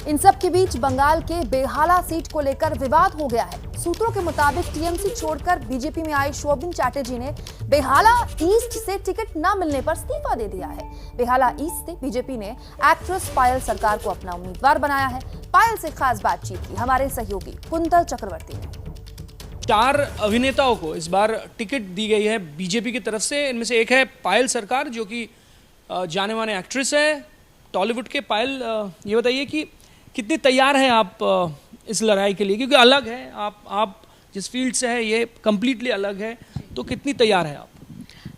इन सब के बीच बंगाल के बेहाला सीट को लेकर विवाद हो गया है। सूत्रों के मुताबिक टीएमसी छोड़कर बीजेपी में आए शोभिन चैटर्जी ने बेहाला ईस्ट से टिकट न मिलने पर इस्तीफा दे दिया है। बेहाला ईस्ट से बीजेपी ने एक्ट्रेस पायल सरकार को अपना उम्मीदवार बनाया है। पायल से खास बातचीत की हमारे सहयोगी कुंतल चक्रवर्ती ने। 4 अभिनेताओं को इस बार टिकट दी गई है बीजेपी की तरफ से। इनमें से एक है पायल सरकार, जो कि जाने माने एक्ट्रेस है टॉलीवुड के। पायल, ये बताइए कि कितनी तैयार हैं आप इस लड़ाई के लिए, क्योंकि अलग है, आप जिस फील्ड से है ये कम्प्लीटली अलग है, तो कितनी तैयार है आप?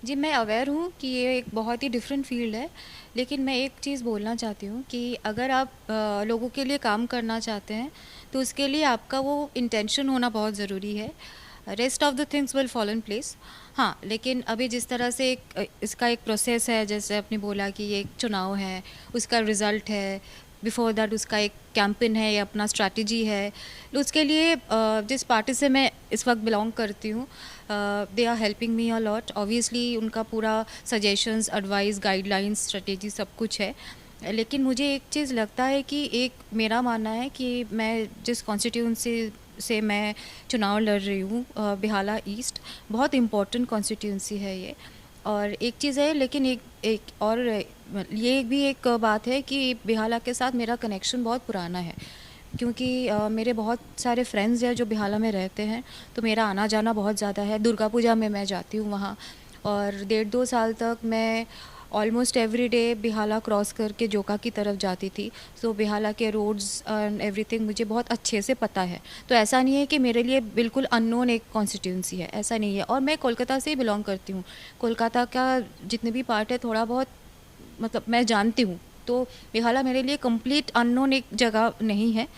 जी, मैं अवेयर हूँ कि ये एक बहुत ही डिफरेंट फील्ड है, लेकिन मैं एक चीज़ बोलना चाहती हूँ कि अगर आप लोगों के लिए काम करना चाहते हैं तो उसके लिए आपका वो इंटेंशन होना बहुत ज़रूरी है। Rest of the things will follow in place. हाँ, लेकिन अभी जिस तरह से इसका एक प्रोसेस है, जैसे आपने बोला कि ये एक चुनाव है, उसका रिज़ल्ट है, बिफोर दैट उसका एक कैंपेन है या अपना स्ट्रैटेजी है, तो उसके लिए जिस पार्टी से मैं इस वक्त बिलोंग करती हूँ, they are helping me a lot. Obviously उनका पूरा सजेशंस, एडवाइस, गाइडलाइंस, स्ट्रैटेजी सब कुछ है। लेकिन मुझे एक चीज़ लगता है कि एक मेरा मानना है कि मैं जिस कॉन्स्टिट्यूंसी से मैं चुनाव लड़ रही हूँ, बेहाला ईस्ट, बहुत इम्पोर्टेंट कॉन्स्टिट्यूंसी है ये। और एक चीज़ है, लेकिन एक और ये भी एक बात है कि बेहाला के साथ मेरा कनेक्शन बहुत पुराना है, क्योंकि मेरे बहुत सारे फ्रेंड्स हैं जो बेहाला में रहते हैं, तो मेरा आना जाना बहुत ज़्यादा है। दुर्गा पूजा में मैं जाती हूँ वहाँ, और 1.5-2 साल तक मैं almost every day Behala cross करके जोका की तरफ जाती थी। सो बेहाला के रोड्स एंड एवरीथिंग मुझे बहुत अच्छे से पता है। तो ऐसा नहीं है कि मेरे लिए बिल्कुल अननोन एक कॉन्स्टिट्यूंसी है, ऐसा नहीं है। और मैं कोलकाता से ही बिलोंग करती हूँ। कोलकाता का जितने भी पार्ट है थोड़ा बहुत मतलब मैं जानती हूँ, तो बेहाला मेरे लिए कंप्लीट अननोन एक जगह नहीं है।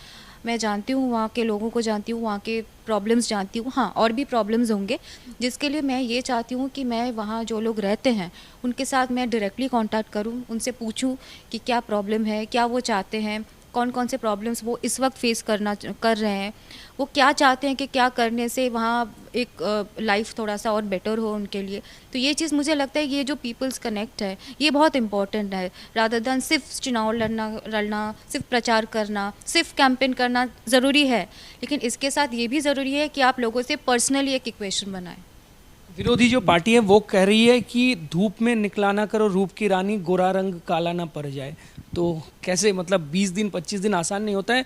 मैं जानती हूँ, वहाँ के लोगों को जानती हूँ, वहाँ के प्रॉब्लम्स जानती हूँ। हाँ, और भी प्रॉब्लम्स होंगे, जिसके लिए मैं ये चाहती हूँ कि मैं वहाँ जो लोग रहते हैं उनके साथ मैं डायरेक्टली कांटेक्ट करूँ, उनसे पूछूँ कि क्या प्रॉब्लम है, क्या वो चाहते हैं, कौन कौन से प्रॉब्लम्स वो इस वक्त फेस कर रहे हैं, वो क्या चाहते हैं कि क्या करने से वहाँ एक लाइफ थोड़ा सा और बेटर हो उनके लिए। तो ये चीज़ मुझे लगता है कि ये जो पीपल्स कनेक्ट है ये बहुत इंपॉर्टेंट है, रादर दैन सिर्फ चुनाव लड़ना, सिर्फ प्रचार करना, सिर्फ कैंपेन करना ज़रूरी है, लेकिन इसके साथ ये भी ज़रूरी है कि आप लोगों से पर्सनली एक इक्वेशन बनाएं। विरोधी जो पार्टी है वो कह रही है कि धूप में निकला ना करो रूप की रानी, गोरा रंग काला ना पड़ जाए। तो कैसे, मतलब 20 दिन 25 दिन आसान नहीं होता है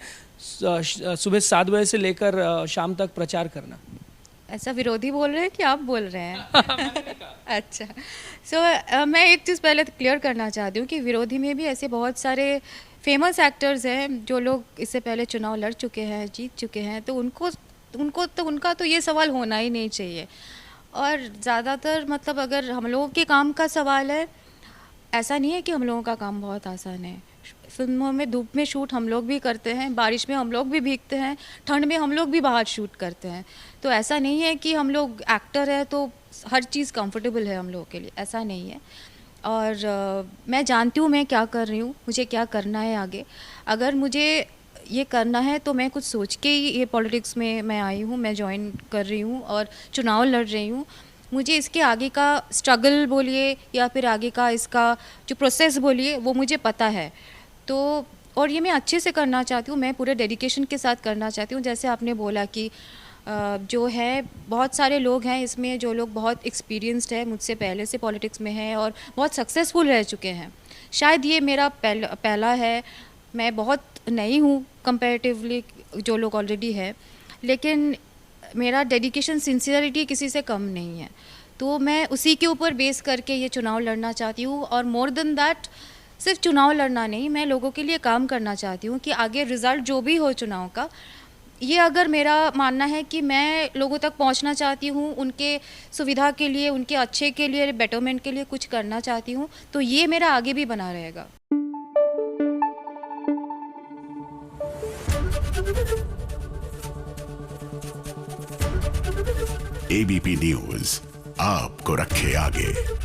सुबह 7 बजे से लेकर शाम तक प्रचार करना? ऐसा विरोधी बोल रहे हैं कि आप बोल रहे हैं? अच्छा, सो मैं एक चीज़ पहले क्लियर करना चाहती हूँ कि विरोधी में भी ऐसे बहुत सारे फेमस एक्टर्स हैं जो लोग इससे पहले चुनाव लड़ चुके हैं, जीत चुके हैं, तो उनका तो ये सवाल होना ही नहीं चाहिए। और ज़्यादातर मतलब अगर हम लोगों के काम का सवाल है, ऐसा नहीं है कि हम लोगों का काम बहुत आसान है। फिल्मों में धूप में शूट हम लोग भी करते हैं, बारिश में हम लोग भी भीगते हैं, ठंड में हम लोग भी बाहर शूट करते हैं। तो ऐसा नहीं है कि हम लोग एक्टर हैं तो हर चीज़ कंफर्टेबल है हम लोगों के लिए, ऐसा नहीं है। और मैं जानती हूँ मैं क्या कर रही हूँ, मुझे क्या करना है आगे। अगर मुझे ये करना है तो मैं कुछ सोच के ही ये पॉलिटिक्स में मैं आई हूँ, मैं ज्वाइन कर रही हूँ और चुनाव लड़ रही हूँ। मुझे इसके आगे का स्ट्रगल बोलिए या फिर आगे का इसका जो प्रोसेस बोलिए, वो मुझे पता है। तो और ये मैं अच्छे से करना चाहती हूँ, मैं पूरे डेडिकेशन के साथ करना चाहती हूँ। जैसे आपने बोला कि जो है बहुत सारे लोग हैं इसमें जो लोग बहुत एक्सपीरियंस्ड है, मुझसे पहले से पॉलिटिक्स में हैं और बहुत सक्सेसफुल रह चुके हैं। शायद ये मेरा पहला है, मैं बहुत नई हूँ कंपैरेटिवली जो लोग ऑलरेडी है, लेकिन मेरा डेडिकेशन, सिंसियरिटी किसी से कम नहीं है। तो मैं उसी के ऊपर बेस करके ये चुनाव लड़ना चाहती हूँ। और मोर देन दैट, सिर्फ चुनाव लड़ना नहीं, मैं लोगों के लिए काम करना चाहती हूँ कि आगे रिज़ल्ट जो भी हो चुनाव का, ये अगर मेरा मानना है कि मैं लोगों तक पहुँचना चाहती हूँ, उनके सुविधा के लिए, उनके अच्छे के लिए, बेटरमेंट के लिए कुछ करना चाहती हूँ, तो ये मेरा आगे भी बना रहेगा। एबीपी न्यूज़ आपको रखे आगे।